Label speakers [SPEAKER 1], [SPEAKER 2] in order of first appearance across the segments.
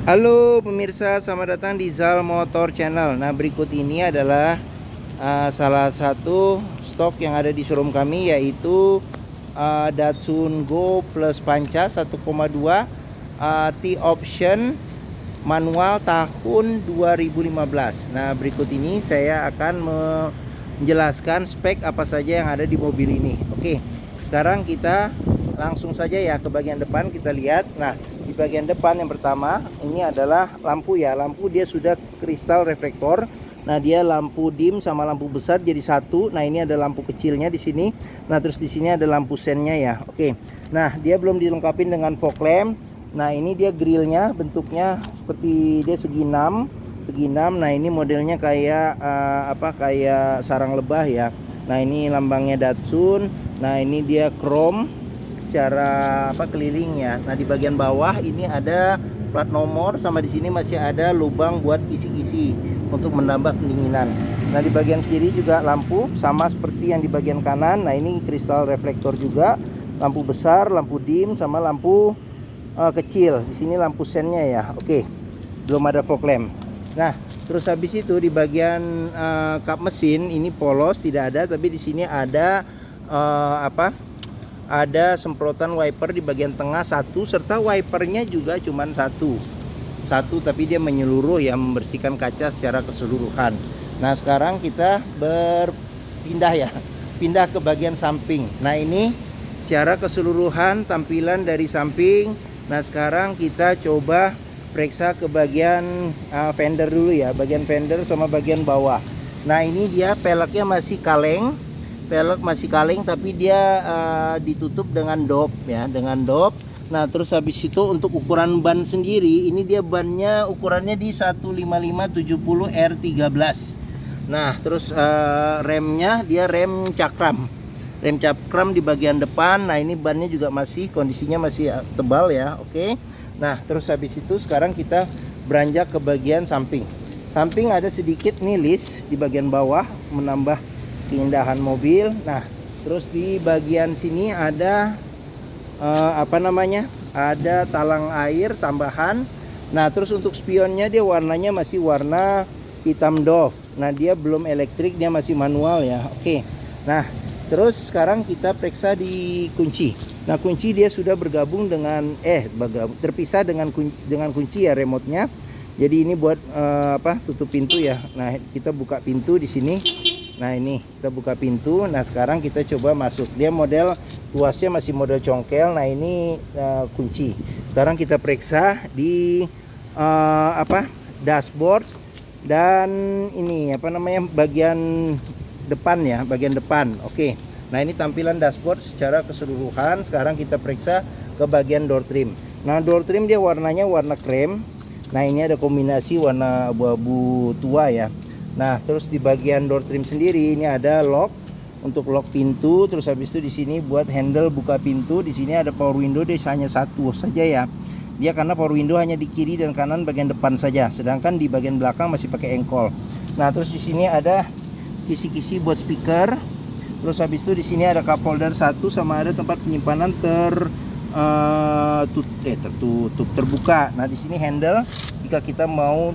[SPEAKER 1] Halo pemirsa, selamat datang di Zal Motor Channel. Nah, berikut ini adalah salah satu stok yang ada di showroom kami, yaitu Datsun Go Plus Panca 1,2 T-Option manual tahun 2015. Nah, berikut ini saya akan menjelaskan spek apa saja yang ada di mobil ini. Oke, sekarang kita langsung saja ya ke bagian depan, kita lihat. Nah, di bagian depan yang pertama ini adalah lampu ya. Lampu dia sudah kristal reflektor. Nah, dia lampu dim sama lampu besar jadi satu. Nah, ini ada lampu kecilnya di sini. Nah, terus di sini ada lampu sennya ya. Oke. Nah, dia belum dilengkapi dengan fog lamp. Nah, ini dia grillnya bentuknya seperti dia segi 6. Nah, ini modelnya kayak kayak sarang lebah ya. Nah, ini lambangnya Datsun. Nah, ini dia chrome secara keliling ya. Nah, di bagian bawah ini ada plat nomor, sama di sini masih ada lubang buat kisi-kisi untuk menambah pendinginan. Nah, di bagian kiri juga lampu sama seperti yang di bagian kanan. Nah, ini kristal reflektor juga, lampu besar, lampu dim sama lampu kecil. Di sini lampu sennya ya. Oke. Belum ada fog lamp. Nah, terus habis itu di bagian kap mesin ini polos, tidak ada, tapi di sini ada ada semprotan wiper di bagian tengah satu, serta wipernya juga cuman satu, tapi dia menyeluruh ya, membersihkan kaca secara keseluruhan. Nah, sekarang kita berpindah ya, pindah ke bagian samping. Nah, ini secara keseluruhan tampilan dari samping. Nah, sekarang kita coba periksa ke bagian fender dulu ya, bagian fender sama bagian bawah. Nah, ini dia peleknya masih kaleng. Pelek masih kaleng, tapi dia ditutup dengan dop ya, dengan dop. Nah, terus habis itu untuk ukuran ban sendiri, ini dia bannya ukurannya di 155/70 R13. Nah, terus remnya dia rem cakram. Rem cakram di bagian depan. Nah, ini bannya juga masih kondisinya masih tebal ya. Oke. Nah, terus habis itu sekarang kita beranjak ke bagian samping. Samping ada sedikit nilis di bagian bawah menambah keindahan mobil. Nah, terus di bagian sini ada ada talang air tambahan. Nah, terus untuk spionnya dia warnanya masih warna hitam doff. Nah, dia belum elektrik, dia masih manual ya. Oke. Nah, terus sekarang kita periksa di kunci. Nah, kunci dia sudah bergabung dengan terpisah dengan kunci ya, remote-nya. Jadi ini buat tutup pintu ya. Nah, kita buka pintu di sini. Nah, ini kita buka pintu. Nah, sekarang kita coba masuk. Dia model tuasnya masih model congkel. Nah, ini kunci. Sekarang kita periksa di dashboard dan ini bagian depan ya, bagian depan. Oke. Nah, ini tampilan dashboard secara keseluruhan. Sekarang kita periksa ke bagian door trim. Nah, door trim dia warnanya warna krem. Nah, ini ada kombinasi warna abu-abu tua ya. Nah, terus di bagian door trim sendiri ini ada lock untuk lock pintu. Terus habis itu di sini buat handle buka pintu. Di sini ada power window, dia hanya satu saja ya. Dia karena power window hanya di kiri dan kanan bagian depan saja. Sedangkan di bagian belakang masih pakai engkol. Nah, terus di sini ada kisi-kisi buat speaker. Terus habis itu di sini ada cup holder satu, sama ada tempat penyimpanan tertutup terbuka. Nah, di sini handle jika kita mau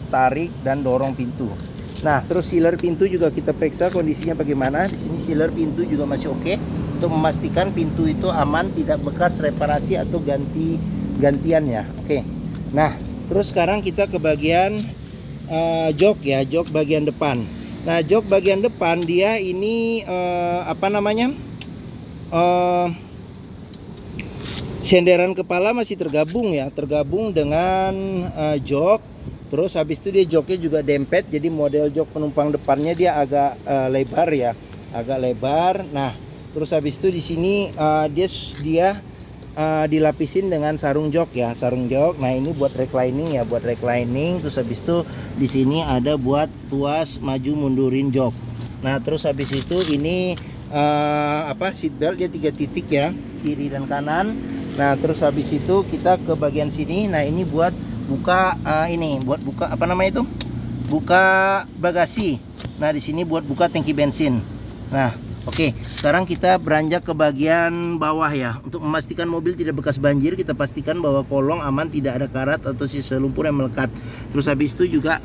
[SPEAKER 1] tarik dan dorong pintu. Nah, terus sealer pintu juga kita periksa kondisinya bagaimana. Di sini sealer pintu juga masih oke, untuk memastikan pintu itu aman, tidak bekas reparasi atau gantian ya. Oke. Nah, terus sekarang kita ke bagian jok ya, jok bagian depan. Nah, jok bagian depan dia ini senderan kepala masih tergabung ya, tergabung dengan jok. Terus habis itu dia joknya juga dempet, jadi model jok penumpang depannya dia agak lebar ya, agak lebar. Nah, terus habis itu di sini dia dilapisin dengan sarung jok ya, sarung jok. Nah, ini buat reclining ya, buat reclining. Terus habis itu di sini ada buat tuas maju mundurin jok. Nah, terus habis itu ini seat belt dia 3 titik ya, kiri dan kanan. Nah, terus habis itu kita ke bagian sini. Nah, ini buat buka buat buka buka bagasi. Nah, di sini buat buka tangki bensin. Nah, Oke, sekarang kita beranjak ke bagian bawah ya. Untuk memastikan mobil tidak bekas banjir, kita pastikan bahwa kolong aman, tidak ada karat atau sisa lumpur yang melekat. Terus habis itu juga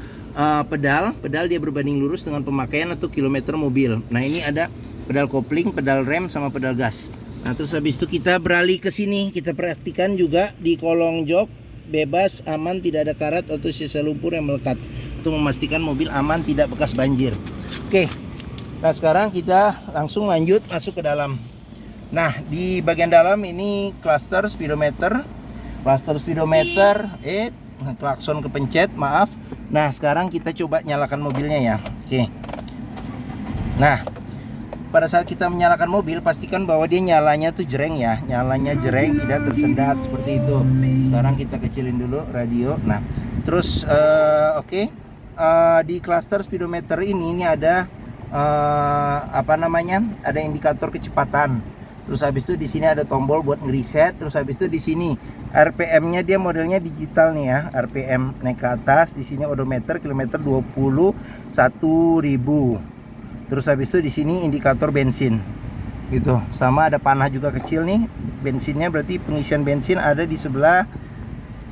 [SPEAKER 1] pedal dia berbanding lurus dengan pemakaian atau kilometer mobil. Nah, ini ada pedal kopling, pedal rem, sama pedal gas. Nah, terus habis itu kita beralih ke sini, kita perhatikan juga di kolong jok bebas, aman, tidak ada karat atau sisa lumpur yang melekat, untuk memastikan mobil aman, tidak bekas banjir. Oke, nah sekarang kita langsung lanjut masuk ke dalam. Nah, di bagian dalam ini cluster speedometer, klakson kepencet, maaf. Nah, sekarang kita coba nyalakan mobilnya ya. Oke, nah pada saat kita menyalakan mobil, pastikan bahwa dia nyalanya tuh jreng ya, nyalanya jreng, tidak tersendat seperti itu. Sekarang kita kecilin dulu radio. Nah, terus oke. Di cluster speedometer ini ada ada indikator kecepatan. Terus habis itu di sini ada tombol buat ngereset. Terus habis itu di sini RPM-nya dia modelnya digital nih ya, RPM naik ke atas. Di sini odometer kilometer 21.000. Terus habis itu di sini indikator bensin gitu, sama ada panah juga kecil nih bensinnya, berarti pengisian bensin ada di sebelah,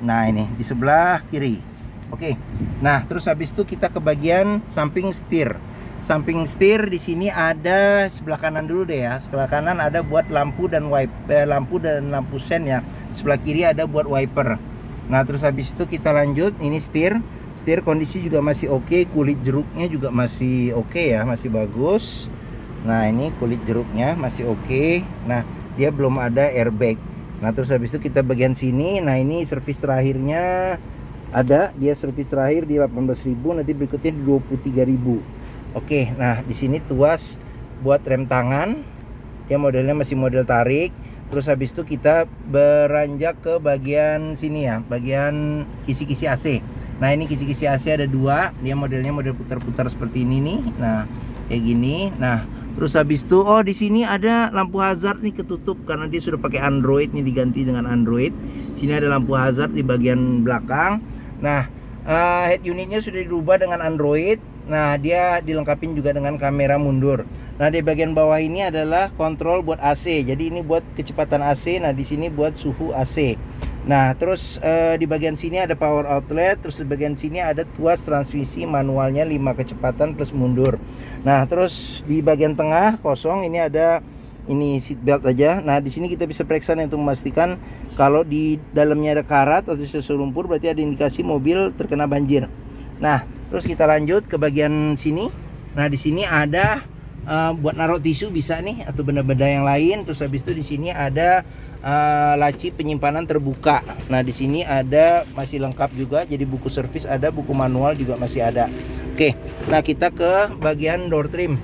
[SPEAKER 1] nah ini di sebelah kiri. Oke, nah terus habis itu kita ke bagian samping setir. Samping setir di sini ada, sebelah kanan dulu deh ya, sebelah kanan ada buat lampu dan lampu sen ya, sebelah kiri ada buat wiper. Nah terus habis itu kita lanjut, ini setir kondisi juga masih oke, kulit jeruknya juga masih oke ya, masih bagus. Nah ini kulit jeruknya masih oke. Nah dia belum ada airbag. Nah terus habis itu kita bagian sini, nah ini servis terakhirnya ada, dia servis terakhir di 18.000, nanti berikutnya di 23.000. Oke, nah di sini tuas buat rem tangan, dia modelnya masih model tarik. Terus habis itu kita beranjak ke bagian sini ya, bagian kisi-kisi AC. Nah ini kisi-kisi AC ada dua, dia modelnya model putar-putar seperti ini nih. Nah kayak gini. Nah terus habis itu di sini ada lampu hazard nih ketutup karena dia sudah pakai Android, nih diganti dengan Android. Sini ada lampu hazard di bagian belakang. Nah head unitnya sudah dirubah dengan Android. Nah dia dilengkapi juga dengan kamera mundur. Nah di bagian bawah ini adalah kontrol buat AC. Jadi ini buat kecepatan AC. Nah di sini buat suhu AC. Nah terus di bagian sini ada power outlet. Terus di bagian sini ada tuas transmisi manualnya 5 kecepatan plus mundur. Nah terus di bagian tengah kosong, ini ada ini seat belt aja. Nah di sini kita bisa periksa untuk memastikan kalau di dalamnya ada karat atau sisa lumpur, berarti ada indikasi mobil terkena banjir. Nah terus kita lanjut ke bagian sini. Nah di sini ada buat naruh tisu bisa nih, atau benda-benda yang lain. Terus habis itu di sini ada laci penyimpanan terbuka. Nah di sini ada masih lengkap juga, jadi buku servis ada, buku manual juga masih ada. Oke, nah kita ke bagian door trim.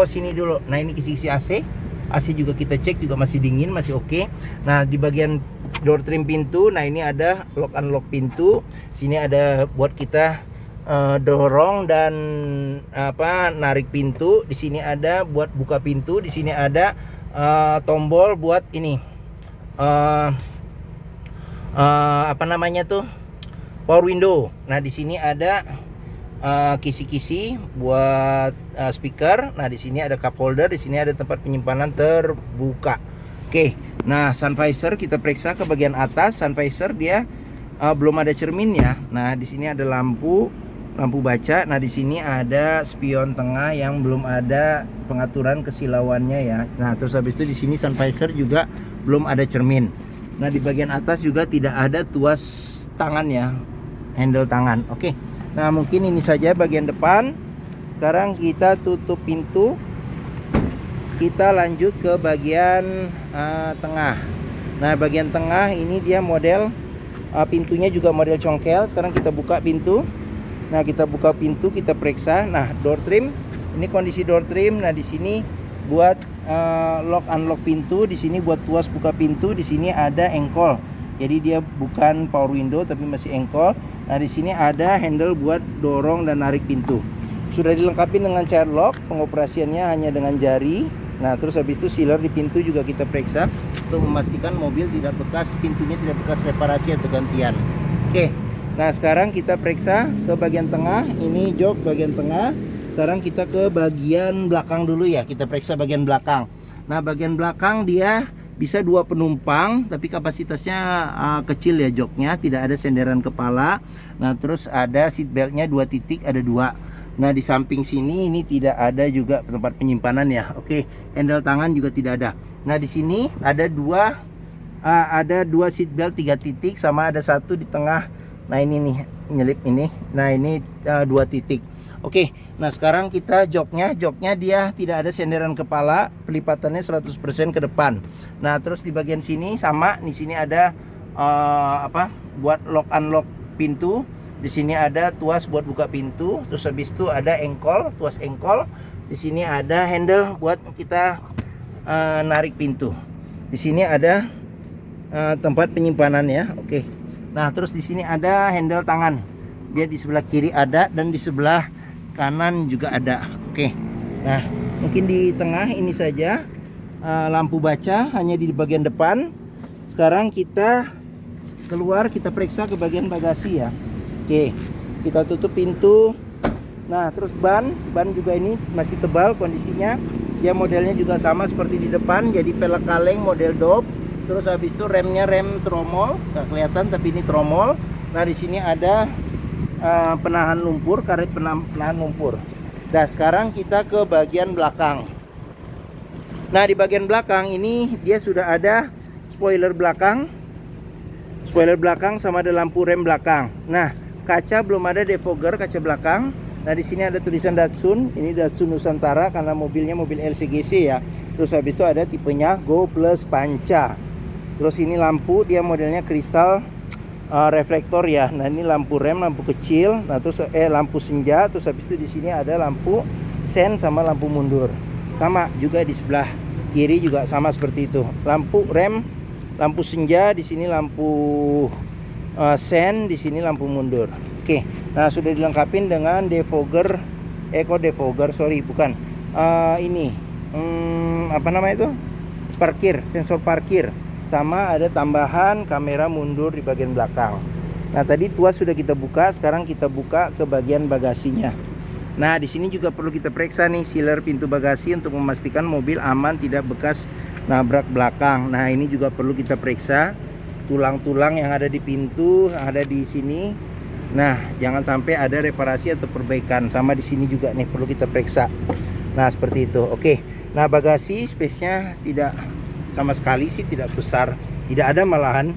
[SPEAKER 1] Sini dulu. Nah ini kisi-kisi AC juga kita cek juga masih dingin, masih oke. Nah di bagian door trim pintu, nah ini ada lock unlock pintu. Sini ada buat kita dorong dan narik pintu. Di sini ada buat buka pintu. Di sini ada tombol buat ini power window. Nah di sini ada kisi-kisi buat speaker. Nah di sini ada cup holder. Di sini ada tempat penyimpanan terbuka. Oke, nah sun visor kita periksa ke bagian atas. Sun visor dia belum ada cerminnya. Nah di sini ada lampu baca. Nah di sini ada spion tengah yang belum ada pengaturan kesilauannya ya. Nah terus habis itu di sini sun visor juga belum ada cermin. Nah di bagian atas juga tidak ada tuas tangan ya, handle tangan. Oke, nah mungkin ini saja bagian depan. Sekarang kita tutup pintu, kita lanjut ke bagian tengah. Nah bagian tengah ini dia model pintunya juga model congkel. Sekarang kita buka pintu. Nah kita buka pintu, kita periksa. Nah door trim, ini kondisi door trim. Nah di sini buat lock unlock pintu, di sini buat tuas buka pintu. Di sini ada engkol, jadi dia bukan power window tapi masih engkol. Nah di sini ada handle buat dorong dan narik pintu. Sudah dilengkapi dengan child lock, pengoperasiannya hanya dengan jari. Nah terus habis itu sealer di pintu juga kita periksa untuk memastikan mobil pintunya tidak bekas reparasi atau gantian. Oke. Nah sekarang kita periksa ke bagian tengah. Ini jok bagian tengah. sekarang kita ke bagian belakang dulu ya. Kita periksa bagian belakang. Nah, bagian belakang dia bisa 2 penumpang, tapi kapasitasnya kecil ya joknya, tidak ada senderan kepala. Nah, terus ada seat beltnya 2 titik, ada 2. Nah, di samping sini ini tidak ada juga tempat penyimpanan ya. Oke, handle tangan juga tidak ada. Nah, di sini ada 2 seat belt 3 titik, sama ada 1 di tengah. Nah, ini nih nyelip ini. Nah, ini 2 titik. Oke, nah sekarang kita joknya dia tidak ada senderan kepala, pelipatannya 100% ke depan. Nah, terus di bagian sini sama, di sini ada buat lock unlock pintu. Di sini ada tuas buat buka pintu. Terus habis itu ada engkol, tuas engkol. Di sini ada handle buat kita narik pintu. Di sini ada tempat penyimpanan ya. Oke. Nah, terus di sini ada handle tangan. Dia di sebelah kiri ada dan di sebelah kanan juga ada. Oke. Nah, mungkin di tengah ini saja. Lampu baca hanya di bagian depan. Sekarang kita keluar, kita periksa ke bagian bagasi ya. Oke, kita tutup pintu. Nah, terus ban juga ini masih tebal kondisinya. Dia modelnya juga sama seperti di depan, jadi pelek kaleng model Dodge. Terus habis itu remnya rem tromol, nggak kelihatan tapi ini tromol. Nah, di sini ada penahan lumpur, karet penahan lumpur. Nah, sekarang kita ke bagian belakang. Nah, di bagian belakang ini dia sudah ada spoiler belakang sama ada lampu rem belakang. Nah, kaca belum ada defogger kaca belakang. Nah, di sini ada tulisan Datsun. Ini Datsun Nusantara karena mobilnya mobil LCGC ya. Terus habis itu ada tipenya Go Plus Panca. Terus ini lampu, dia modelnya kristal reflektor ya. Nah, ini lampu rem, lampu kecil. Nah, terus lampu senja. Terus habis itu di sini ada lampu sen sama lampu mundur. Sama juga di sebelah kiri juga sama seperti itu. Lampu rem, lampu senja, di sini lampu sen, di sini lampu mundur. Oke. Nah, sudah dilengkapi dengan defogger, apa namanya itu? Parkir, sensor parkir. Sama ada tambahan kamera mundur di bagian belakang. Nah, tadi tuas sudah kita buka, sekarang kita buka ke bagian bagasinya. Nah, di sini juga perlu kita periksa nih sealer pintu bagasi untuk memastikan mobil aman, tidak bekas nabrak belakang. Nah, ini juga perlu kita periksa tulang-tulang yang ada di pintu, ada di sini. Nah, jangan sampai ada reparasi atau perbaikan. Sama di sini juga nih perlu kita periksa. Nah, seperti itu. Oke. Nah, bagasi space-nya tidak sama sekali sih, tidak besar, tidak ada malahan.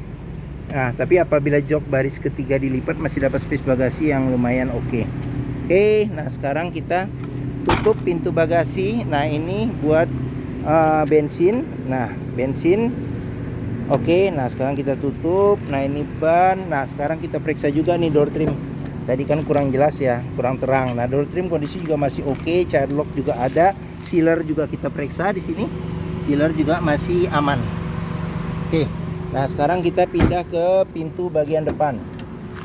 [SPEAKER 1] Nah, tapi apabila jok baris ketiga dilipat masih dapat space bagasi yang lumayan oke. Oke, nah sekarang kita tutup pintu bagasi. Nah, ini buat bensin. Nah, bensin. Oke, nah sekarang kita tutup. Nah, ini ban. Nah, sekarang kita periksa juga nih door trim. Tadi kan kurang jelas ya, kurang terang. Nah, door trim kondisi juga masih oke, child lock juga ada, sealer juga kita periksa di sini. Sealer juga masih aman. Oke. Nah, sekarang kita pindah ke pintu bagian depan.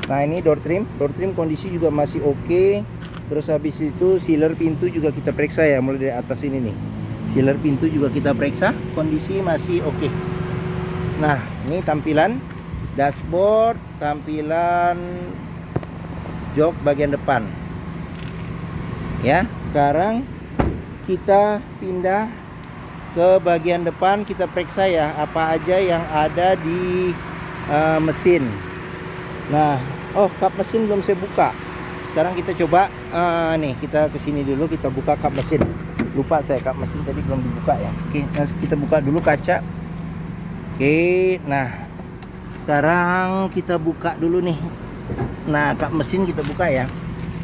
[SPEAKER 1] Nah, ini door trim kondisi juga masih oke. Terus habis itu sealer pintu juga kita periksa ya, mulai dari atas ini nih. Sealer pintu juga kita periksa, kondisi masih oke. Nah, ini tampilan dashboard, tampilan jok bagian depan. Ya, sekarang kita pindah ke bagian depan, kita periksa ya apa aja yang ada di mesin. Nah, kap mesin belum saya buka. Sekarang kita coba nih, kita kesini dulu, kita buka kap mesin. Lupa saya, kap mesin tadi belum dibuka ya. Oke, nah kita buka dulu kaca. Oke, nah sekarang kita buka dulu nih. Nah, kap mesin kita buka ya.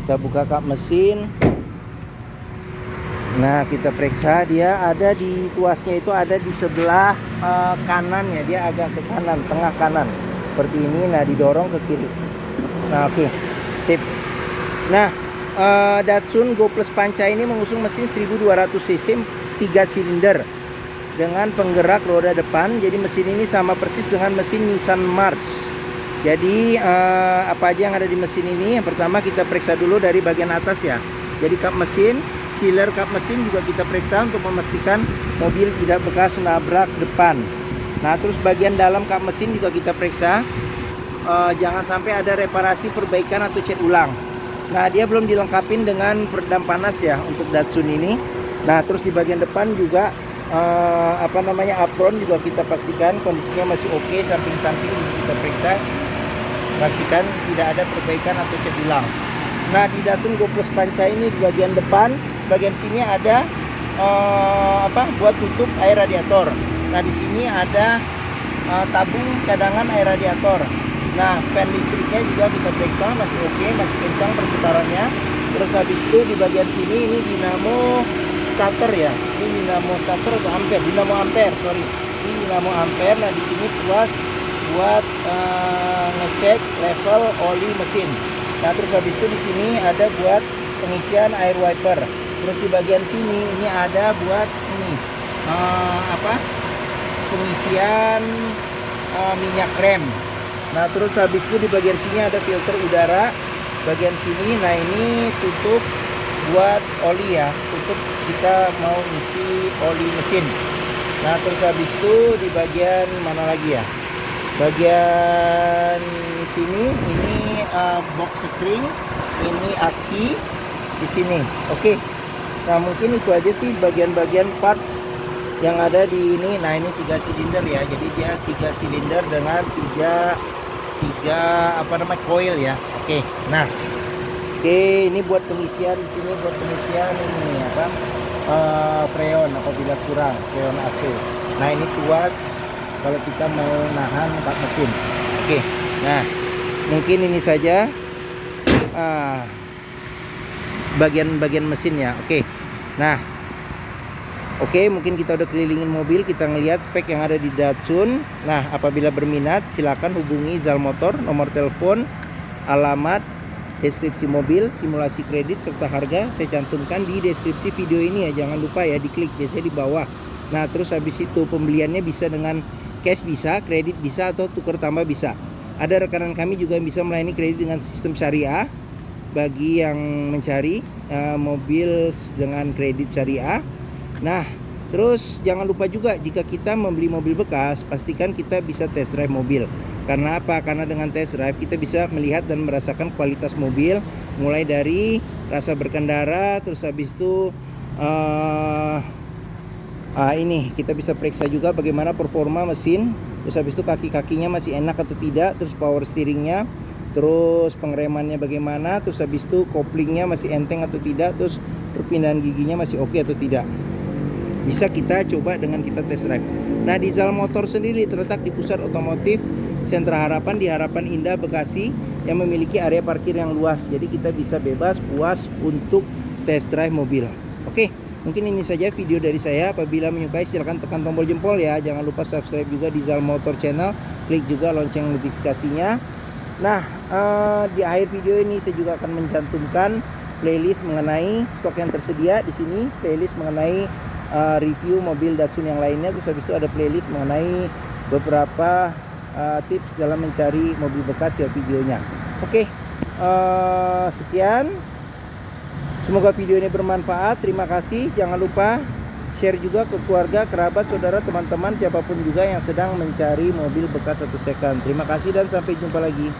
[SPEAKER 1] Kita buka kap mesin. Nah, kita periksa, dia ada di tuasnya itu ada di sebelah kanan ya, dia agak ke kanan, tengah kanan seperti ini. Nah, didorong ke kiri. Nah, oke. Sip. Nah, Datsun Go Plus Panca ini mengusung mesin 1200 cc 3 silinder dengan penggerak roda depan. Jadi mesin ini sama persis dengan mesin Nissan March. Jadi apa aja yang ada di mesin ini? Yang pertama kita periksa dulu dari bagian atas ya. Jadi kap mesin, sealer kap mesin juga kita periksa untuk memastikan mobil tidak bekas nabrak depan. Nah, terus bagian dalam kap mesin juga kita periksa. Jangan sampai ada reparasi, perbaikan atau cat ulang. Nah, dia belum dilengkapin dengan peredam panas ya untuk Datsun ini. Nah, terus di bagian depan juga apron juga kita pastikan kondisinya masih oke, samping-samping juga kita periksa, pastikan tidak ada perbaikan atau cat ulang. Nah, di Datsun Go Plus Panca ini di bagian depan, bagian sini ada buat tutup air radiator. Nah, di sini ada tabung cadangan air radiator. Nah, fan listriknya juga kita periksa masih oke, masih kencang perputarannya. Terus habis itu di bagian sini ini dinamo starter ya. Ini dinamo starter atau ampere? Dinamo ampere, sorry. Ini dinamo ampere. Nah, di sini tuas buat ngecek level oli mesin. Nah, terus habis itu di sini ada buat pengisian air wiper. Terus di bagian sini ini ada buat ini pengisian minyak rem. Nah, terus habis itu di bagian sini ada filter udara. Bagian sini, nah ini tutup buat oli ya, tutup kita mau ngisi oli mesin. Nah, terus habis itu di bagian mana lagi ya? Bagian sini ini box spring, ini aki di sini. Oke. Nah, mungkin itu aja sih bagian-bagian parts yang ada di ini. Nah, ini 3 silinder ya. Jadi dia 3 silinder dengan 3 coil ya. Oke. Nah, ini buat pengisian di sini, buat pengisian ini freon apabila kurang, freon AC. Nah, ini tuas kalau kita mau nahan empat mesin. Oke. Nah, mungkin ini saja bagian-bagian mesin ya. Oke. Nah, oke, mungkin kita udah kelilingin mobil, kita ngelihat spek yang ada di Datsun. Nah, apabila berminat silakan hubungi Zal Motor, nomor telepon, alamat, deskripsi mobil, simulasi kredit serta harga saya cantumkan di deskripsi video ini ya. Jangan lupa ya diklik biasanya di bawah. Nah, terus habis itu pembeliannya bisa dengan cash bisa, kredit bisa, atau tukar tambah bisa. Ada rekanan kami juga yang bisa melayani kredit dengan sistem syariah bagi yang mencari mobil dengan kredit syariah. Nah, terus jangan lupa juga jika kita membeli mobil bekas, pastikan kita bisa test drive mobil. Karena apa? Karena dengan test drive kita bisa melihat dan merasakan kualitas mobil, mulai dari rasa berkendara, terus habis itu ini kita bisa periksa juga bagaimana performa mesin, terus habis itu kaki-kakinya masih enak atau tidak, terus power steeringnya, terus pengeremannya bagaimana, terus habis itu koplingnya masih enteng atau tidak, terus perpindahan giginya masih oke atau tidak. Bisa kita coba dengan kita test drive. Nah, di Zal Motor sendiri terletak di pusat otomotif Sentra Harapan di Harapan Indah Bekasi yang memiliki area parkir yang luas. Jadi kita bisa bebas puas untuk test drive mobil. Oke, mungkin ini saja video dari saya. Apabila menyukai silahkan tekan tombol jempol ya. Jangan lupa subscribe juga di Zal Motor Channel. Klik juga lonceng notifikasinya. Nah, di akhir video ini saya juga akan mencantumkan playlist mengenai stok yang tersedia di sini, playlist mengenai review mobil Datsun yang lainnya. Terus habis itu ada playlist mengenai beberapa tips dalam mencari mobil bekas ya videonya. Oke, sekian. Semoga video ini bermanfaat. Terima kasih. Jangan lupa share juga ke keluarga, kerabat, saudara, teman-teman, siapapun juga yang sedang mencari mobil bekas atau second. Terima kasih dan sampai jumpa lagi.